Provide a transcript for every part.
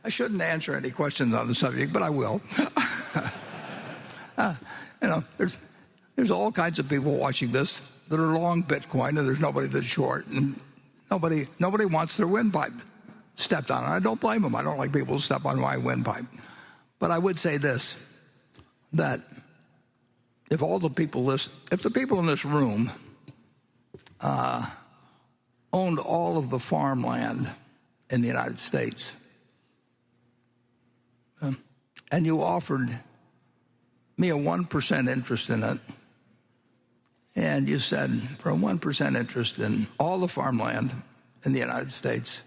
I shouldn't answer any questions on the subject, but I will. There's all kinds of people watching this that are long Bitcoin, and there's nobody that's short, and nobody wants their windpipe stepped on. And I don't blame them. I don't like people who step on my windpipe. But I would say this, that if the people in this room owned all of the farmland in the United States, and you offered me a 1% interest in it, and you said, for a 1% interest in all the farmland in the United States,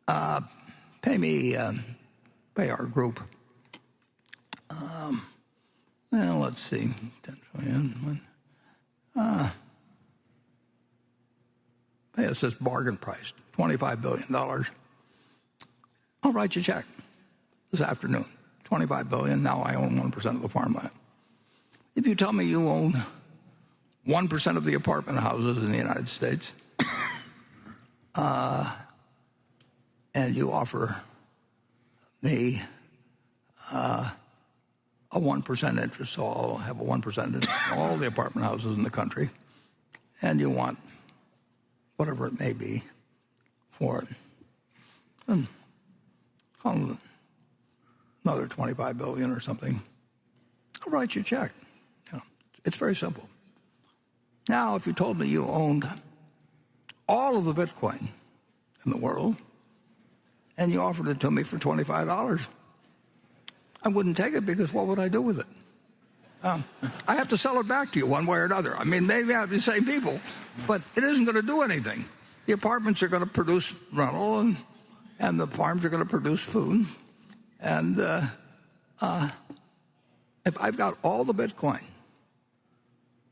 pay our group, well, let's see, 10 trillion, pay us this bargain price, $25 billion. I'll write you a check this afternoon, $25 billion. Now I own 1% of the farmland. If you tell me you own 1% of the apartment houses in the United States, and you offer me a 1% interest, so I'll have a 1% interest in all the apartment houses in the country, and you want whatever it may be for it, then call it another $25 billion or something. I'll write you a check. It's very simple. Now, if you told me you owned all of the Bitcoin in the world and you offered it to me for $25, I wouldn't take it, because what would I do with it? I have to sell it back to you one way or another. I mean, maybe I have the same people, but it isn't going to do anything. The apartments are going to produce rental, and the farms are going to produce food. And if I've got all the Bitcoin,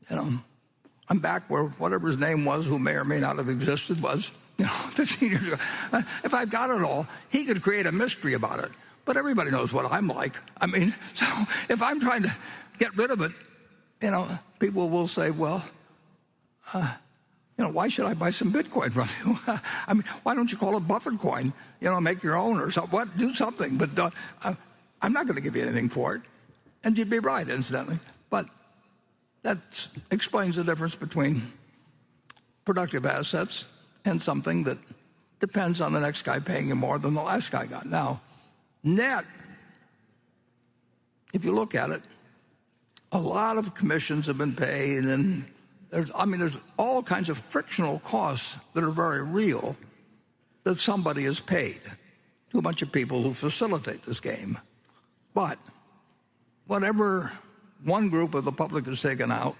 I'm back where whatever his name was, who may or may not have existed, was 15 years ago. If I've got it all, he could create a mystery about it. But everybody knows what I'm like. I mean, so if I'm trying to get rid of it, people will say, well, why should I buy some Bitcoin from you? I mean, why don't you call it Buffett coin? Make your own or something. What? Do something. But I'm not going to give you anything for it. And you'd be right, incidentally. But that explains the difference between productive assets and something that depends on the next guy paying you more than the last guy got. Now, net, if you look at it, a lot of commissions have been paid, and there's all kinds of frictional costs that are very real that somebody has paid to a bunch of people who facilitate this game. But whatever one group of the public has taken out,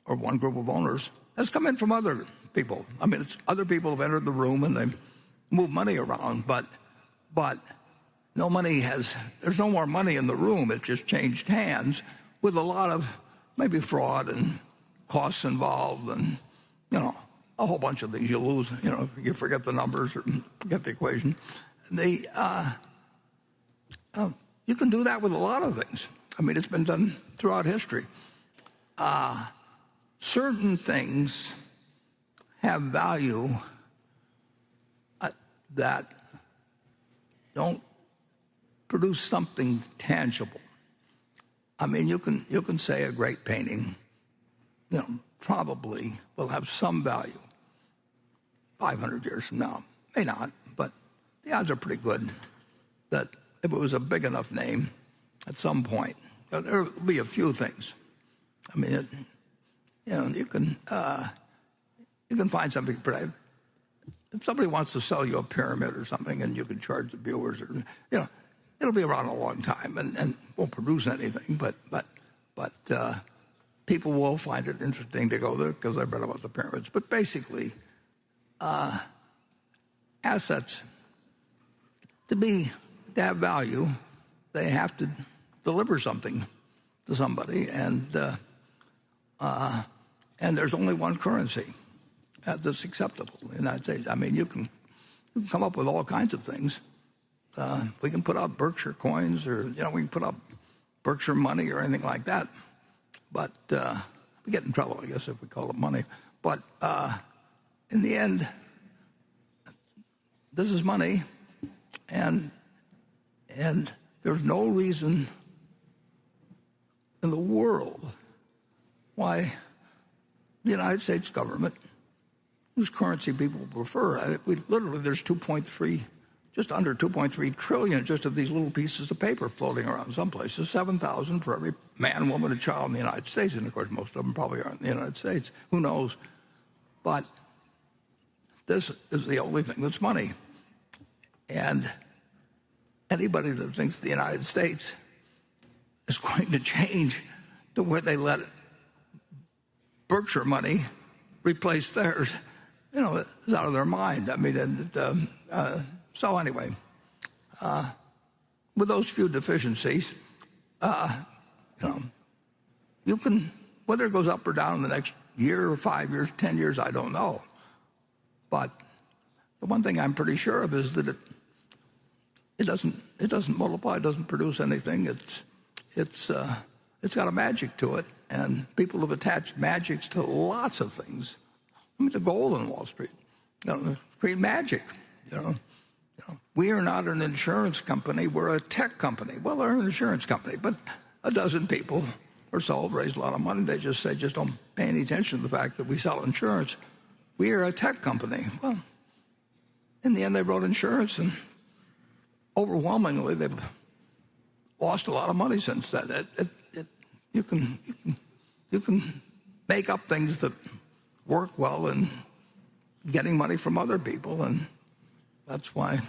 or one group of owners, has come in from other people. I mean, other people have entered the room and they move money around, but there's no more money in the room. It just changed hands with a lot of maybe fraud and costs involved, and a whole bunch of things. You lose, you forget the numbers or forget the equation. You can do that with a lot of things. I mean, it's been done throughout history. Certain things have value that don't produce something tangible. I mean, you can say a great painting, probably will have some value 500 years from now. May not, but the odds are pretty good that if it was a big enough name, at some point, there will be a few things. I mean, you can find something. If somebody wants to sell you a pyramid or something, and you can charge the viewers, or it'll be around a long time and won't produce anything. But people will find it interesting to go there because they've read about the pyramids. But basically, assets to have value, they have to deliver something to somebody, and there's only one currency that's acceptable in the United States. I mean, you can come up with all kinds of things. We can put up Berkshire coins, or we can put up Berkshire money or anything like that. But we get in trouble, I guess, if we call it money. But in the end, this is money, and there's no reason in the world why the United States government, whose currency people prefer, literally there's just under 2.3 trillion just of these little pieces of paper floating around some places, 7,000 for every man, woman, and child in the United States. And of course, most of them probably aren't in the United States. Who knows? But this is the only thing that's money. And anybody that thinks the United States is going to change the way they let Berkshire money replace theirs, is out of their mind. I mean, so anyway, with those few deficiencies, you can, whether it goes up or down in the next year or 5 years, 10 years, I don't know. But the one thing I'm pretty sure of is that it doesn't multiply, it doesn't produce anything. It's got a magic to it, and people have attached magics to lots of things. I mean, the gold on Wall Street, create magic. We are not an insurance company; we're a tech company. Well, they're an insurance company, but a dozen people or so have raised a lot of money. They just say, just don't pay any attention to the fact that we sell insurance. We are a tech company. Well, in the end, they wrote insurance, and overwhelmingly, they've lost a lot of money since then. You can make up things that work well in getting money from other people, and that's why